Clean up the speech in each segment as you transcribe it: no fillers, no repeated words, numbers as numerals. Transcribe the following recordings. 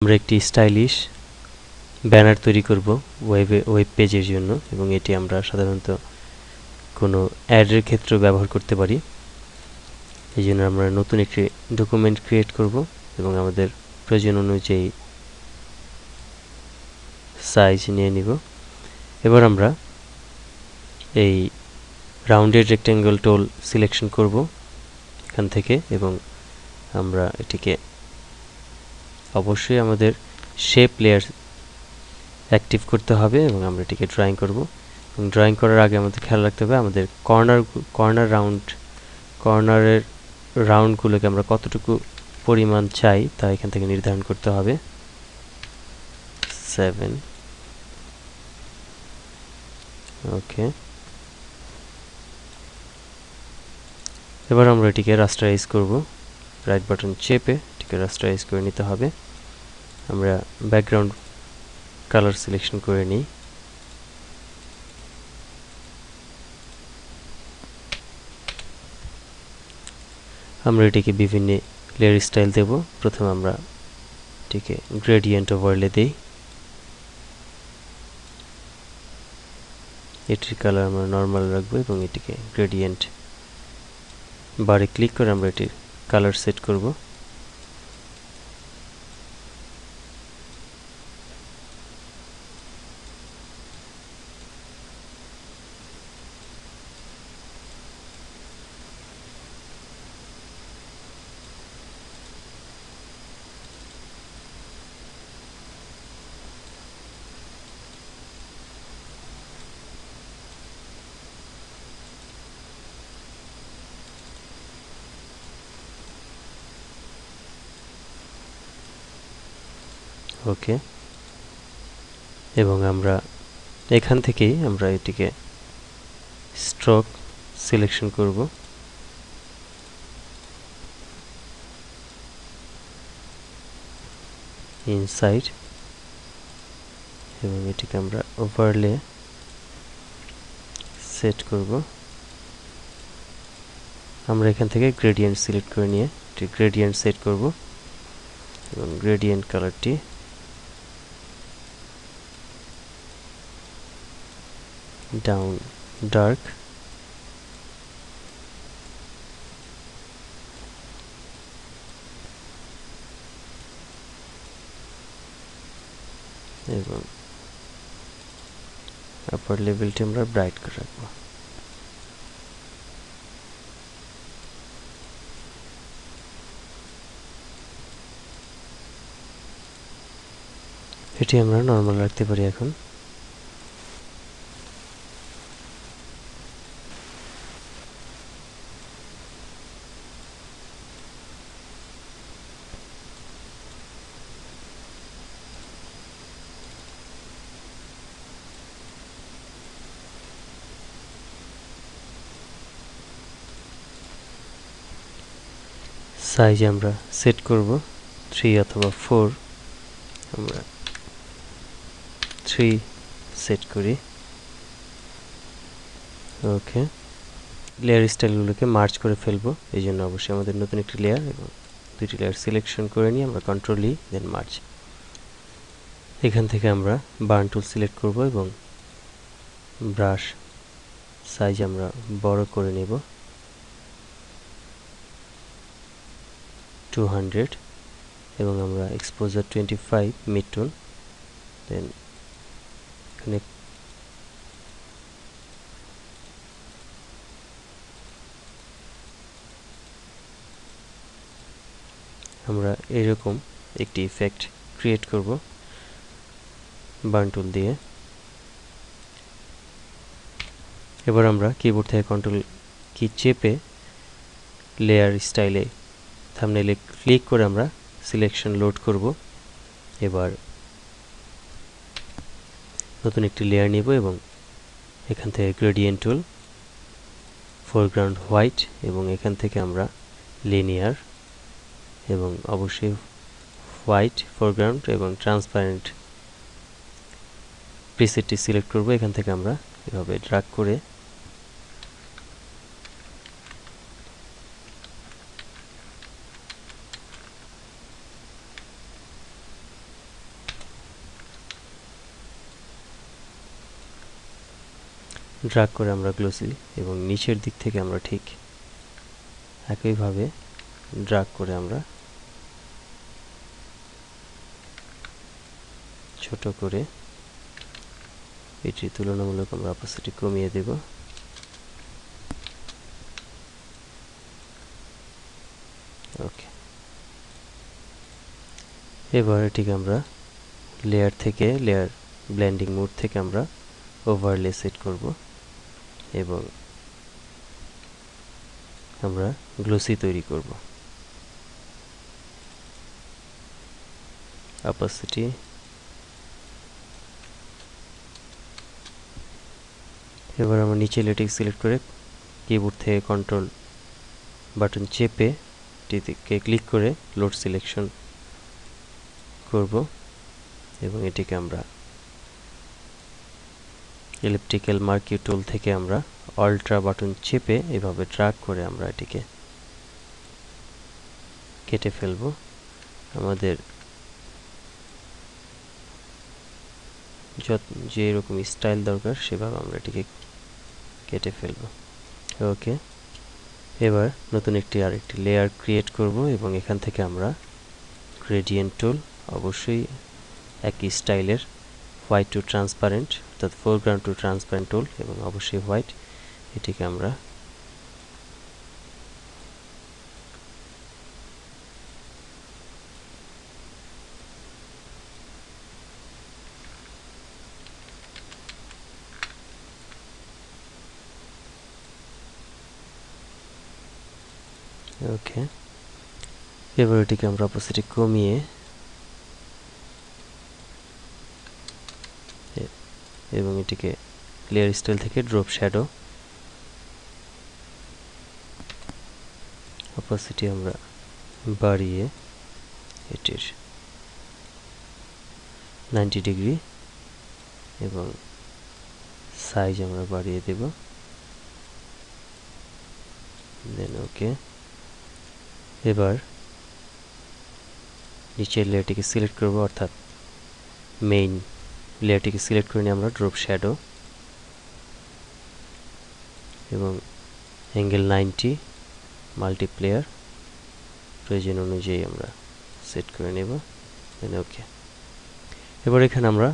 আমরা একটি stylish banner তৈরি করব ওয়েব পেজের জন্য এবং এটি আমরা সাধারণত কোনো অ্যাডের ক্ষেত্রে ব্যবহার করতে পারি। এই জন্য আমরা নতুন একটি ডকুমেন্ট ক্রিয়েট করব এবং আমাদের প্রয়োজন অনুযায়ী সাইজ নিয়ে নিব। এবার আমরা এই রাউন্ডেড রেক্ট্যাঙ্গেল টুল সিলেকশন করব এখান থেকে এবং আমরা এটিকে অবশ্যই আমাদের শেপ লেয়ার অ্যাক্টিভ করতে হবে এবং আমরা এটিকে ড্রয়িং করব। এবং ড্রয়িং করার আগে আমাদের খেয়াল রাখতে হবে আমাদের কর্নারের রাউন্ডগুলোকে আমরা কতটুকু পরিমাণ চাই তা এখান থেকে নির্ধারণ করতে হবে। 7 ওকে। এবার আমরা এটিকে রাস্টারাইজ করব। রাইট বাটন চেপে এটিকে রাস্টারাইজ করে নিতে হবে। আমরা ব্যাকগ্রাউন্ড কালার সিলেকশন করে নিই। আমরা এটিকে বিভিন্ন লেয়ার স্টাইল দেব। প্রথমে আমরা এটিকে গ্রেডিয়েন্ট ওভারলে দেই। এটির কালার আমরা নর্মাল রাখবো এবং এটিকে গ্রেডিয়েন্ট বারে ক্লিক করে আমরা এটির কালার সেট করব। ওকে। এবং আমরা এখান থেকেই আমরা এটিকে স্ট্রোক সিলেকশন করব। ইনসাইড এবং এটিকে আমরা ওভারলে সেট করব। আমরা এখান থেকে গ্রেডিয়েন্ট সিলেক্ট করে নিয়ে এটি গ্রেডিয়েন্ট সেট করব এবং গ্রেডিয়েন্ট কালারটি ডাউন ডার্ক এবং আপার লেভেলটি আমরা ব্রাইট করে রাখবো। এটি আমরা নর্মাল রাখতে পারি। এখন সাইজ আমরা সেট করব 3 অথবা 4। আমরা 3 সেট করি। ওকে। লেয়ার স্টাইলগুলোকে মার্জ করে ফেলবো। এই জন্য অবশ্যই আমাদের নতুন একটি লেয়ার এবং দুটি লেয়ার সিলেকশন করে নিয়ে আমরা কন্ট্রোল ই দেন মার্জ। এখান থেকে আমরা বার্ন টুল সিলেক্ট করব এবং ব্রাশ সাইজ আমরা বড় করে নেব 200 এবং আমরা এক্সপোজার 25 মিড টোন দেন এখানে আমরা এরকম একটি ইফেক্ট ক্রিয়েট করব বার্ন টুল দিয়ে। এবার আমরা কিবোর্ড থেকে কন্ট্রোল কি চেপে লেয়ার স্টাইলে থাম্বনেইলে ক্লিক করে আমরা সিলেকশন লোড করব। এবার নতুন একটি লেয়ার নিব এবং এখান থেকে গ্রেডিয়েন্ট টুল, ফোরগ্রাউন্ড হোয়াইট এবং এখান থেকে আমরা লিনিয়ার এবং অবশ্যই হোয়াইট ফোরগ্রাউন্ড এবং ট্রান্সপারেন্ট প্রিসেটটি সিলেক্ট করব। এখান থেকে আমরা এভাবে ড্র্যাগ করে ড্র্যাগ করে আমরা গ্লোসি এবং নিচের দিক থেকে আমরা ঠিক একইভাবে ড্র্যাগ করে আমরা ছোট করে এটির তুলনামূলক আমরা অপাসিটি কমিয়ে দেব। ওকে, এবার এটিকে আমরা লেয়ার থেকে লেয়ার ব্লেন্ডিং মোড থেকে আমরা ওভারলে সেট করব এবং আমরা গ্লোসি তৈরি করব। অপাসিটি এবার আমরা নিচে লেটেক্স সিলেক্ট করে কিবোর্ড থেকে কন্ট্রোল বাটন চেপে এটিকে ক্লিক করে লোড সিলেকশন করব এবং এটিকে আমরা ইলিপ্টিক্যাল মার্কিউ টুল থেকে আমরা অল্ট্রা বাটন চেপে এভাবে ড্র্যাগ করে আমরা এটিকে কেটে ফেলব। আমাদের যে রকম স্টাইল দরকার সেভাবে আমরা এটিকে কেটে ফেলব। ওকে, এবার নতুন আরেকটি লেয়ার ক্রিয়েট করব এবং এখান থেকে আমরা গ্রেডিয়েন্ট টুল, অবশ্যই একই স্টাইলের হোয়াইট টু ট্রান্সপারেন্ট অর্থাৎ ফোরগ্রাউন্ড টু ট্রান্সপারেন্ট টুল এবং অবশ্যই হোয়াইট, এটিকে আমরা ওকে, এবার এটিকে আমরা অপাসিটি কমিয়ে এবং এটিকে লেয়ার স্টাইল থেকে ড্রপ শ্যাডো অপাসিটি আমরা বাড়িয়ে এটির 90 ডিগ্রি এবং সাইজ আমরা বাড়িয়ে দেব। দেন ওকে, এবার নিচের লেয়ারটিকে সিলেক্ট করব অর্থাৎ মেইন লেয়ারটিকে সিলেক্ট করে নিয়ে আমরা ড্রপ শ্যাডো এবং অ্যাঙ্গেল 90 মাল্টিপ্লেয়ার প্রয়োজন অনুযায়ী আমরা সেট করে নেব। দেন ওকে, এবার এখানে আমরা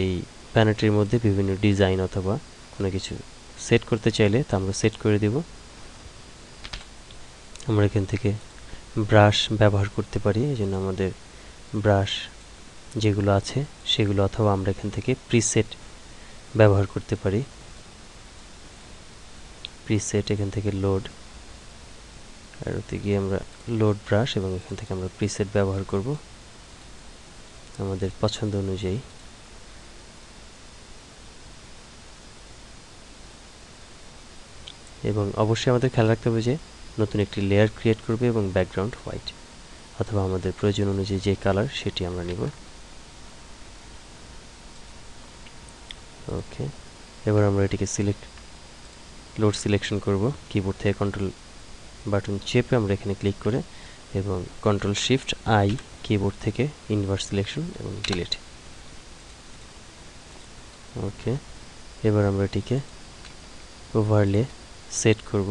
এই প্যানেলটির মধ্যে বিভিন্ন ডিজাইন অথবা কোনো কিছু সেট করতে চাইলে তা আমরা সেট করে দেব। আমরা এখান থেকে ব্রাশ ব্যবহার করতে পারি, এই জন্য আমাদের ব্রাশ যেগুলো আছে সেগুলো, অথবা আমরা এখান থেকে প্রিসেট ব্যবহার করতে পারি। প্রিসেট এখান থেকে লোড, আর ওতে গিয়ে আমরা লোড ব্রাশ এবং এখান থেকে আমরা প্রিসেট ব্যবহার করব আমাদের পছন্দ অনুযায়ী। এবং অবশ্যই আমাদের খেয়াল রাখতে হবে যে নতুন একটি লেয়ার ক্রিয়েট করবে এবং ব্যাকগ্রাউন্ড হোয়াইট অথবা আমাদের প্রয়োজন অনুযায়ী যে কালার সেটি আমরা নিব। ওকে, এবার আমরা এটিকে লোড সিলেকশন করব কিবোর্ড থেকে কন্ট্রোল বাটন চেপে আমরা এখানে ক্লিক করে এবং কন্ট্রোল শিফট আই কিবোর্ড থেকে ইনভার্স সিলেকশন এবং ডিলিট। ওকে, এবার আমরা এটিকে ওভারলে সেট করব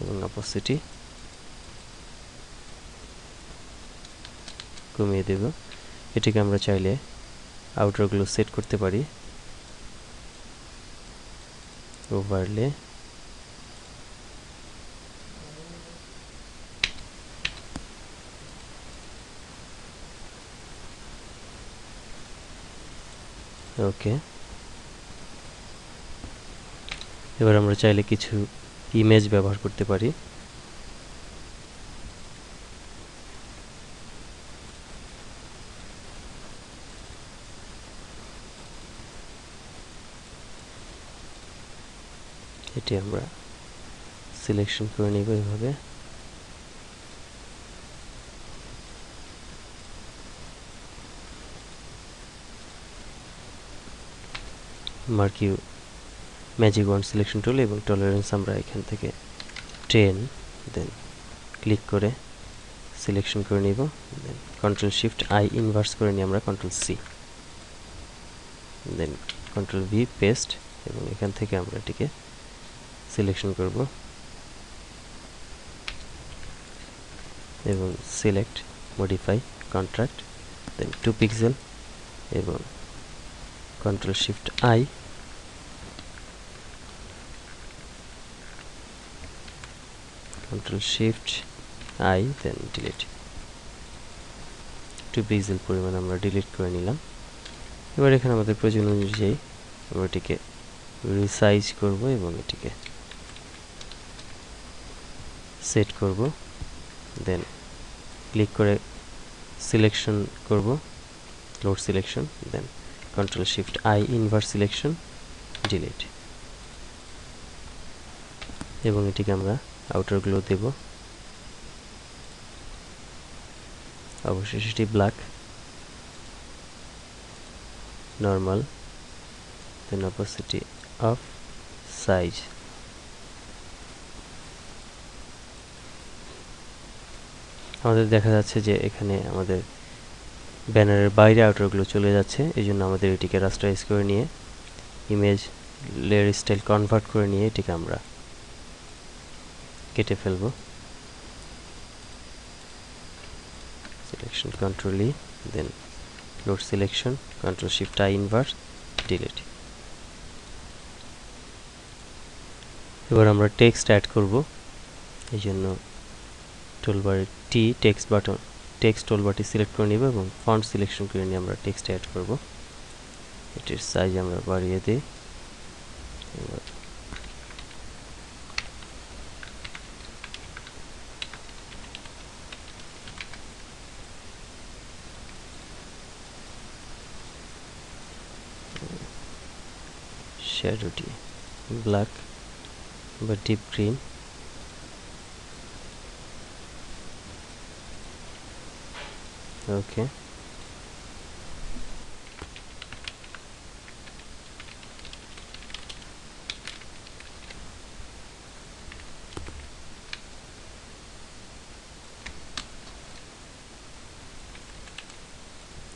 এবং অপাসিটি কমিয়ে দেব। এটিকে আমরা চাইলে আউটারগুলো সেট করতে পারি। ওভারলে ওকে, এবার আমরা চাইলে কিছু ইমেজ ব্যবহার করতে পারি। এটি আমরা সিলেকশন করে নিব এভাবে। মার্কিউ ম্যাজিক ওয়ান্ড সিলেকশন টুল এবং টলারেন্স আমরা এখান থেকে 10 দেন ক্লিক করে সিলেকশন করে নিব। Then control shift I inverse করে নিয়ে আমরা control C then control V paste এবং এখান থেকে আমরা এটিকে সিলেকশন করব এবং select modify contract then 2 pixel এবং control shift I then delete 2 pixel পরিমাণ আমরা ডিলিট করে নিলাম। এবার এখানে আমাদের প্রয়োজন অনুযায়ী আমরা এটিকে রিসাইজ করব এবং এটিকে সেট করব, দেন ক্লিক করে সিলেকশন করব, load selection, then control shift I inverse selection delete এবং এটিকে আমরা আউটার গ্লো দেব। অবশ্যই সেটি black, normal, then opacity off, size. আমাদের দেখা যাচ্ছে যে এখানে আমাদের ব্যানারের বাইরে আউটারগুলো চলে যাচ্ছে, এই জন্য আমাদের এটিকে রাস্টারাইজ করে নিয়ে ইমেজ লেয়ার স্টাইল কনভার্ট করে নিয়ে এটিকে আমরা কেটে ফেলব। Selection control E, then load selection, control shift I inverse delete. এবার আমরা টেক্সট অ্যাড করব, এই জন্য টুলবারের টি টেক্সট টুলবারটি সিলেক্ট করে নিব এবং ফন্ট সিলেকশন করে নিয়ে আমরা টেক্সট অ্যাড করব। এটির সাইজ আমরা বাড়িয়ে দিই। এবার শ্যাডোটি ব্ল্যাক বা ডিপ গ্রিন, ওকে।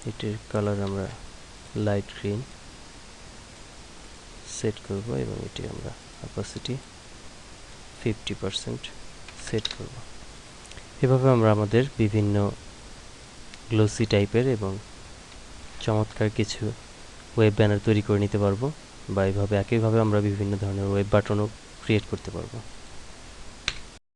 এটির কালার আমরা লাইট গ্রিন সেট করব এবং এটি আমরা অপাসিটি 50% সেট করব। এভাবে আমরা আমাদের বিভিন্ন গ্লোসি টাইপের এবং চমৎকার কিছু ওয়েব ব্যানার তৈরি করে নিতে পারবো, বা এইভাবে একইভাবে আমরা বিভিন্ন ধরনের ওয়েব বাটনও ক্রিয়েট করতে পারবো।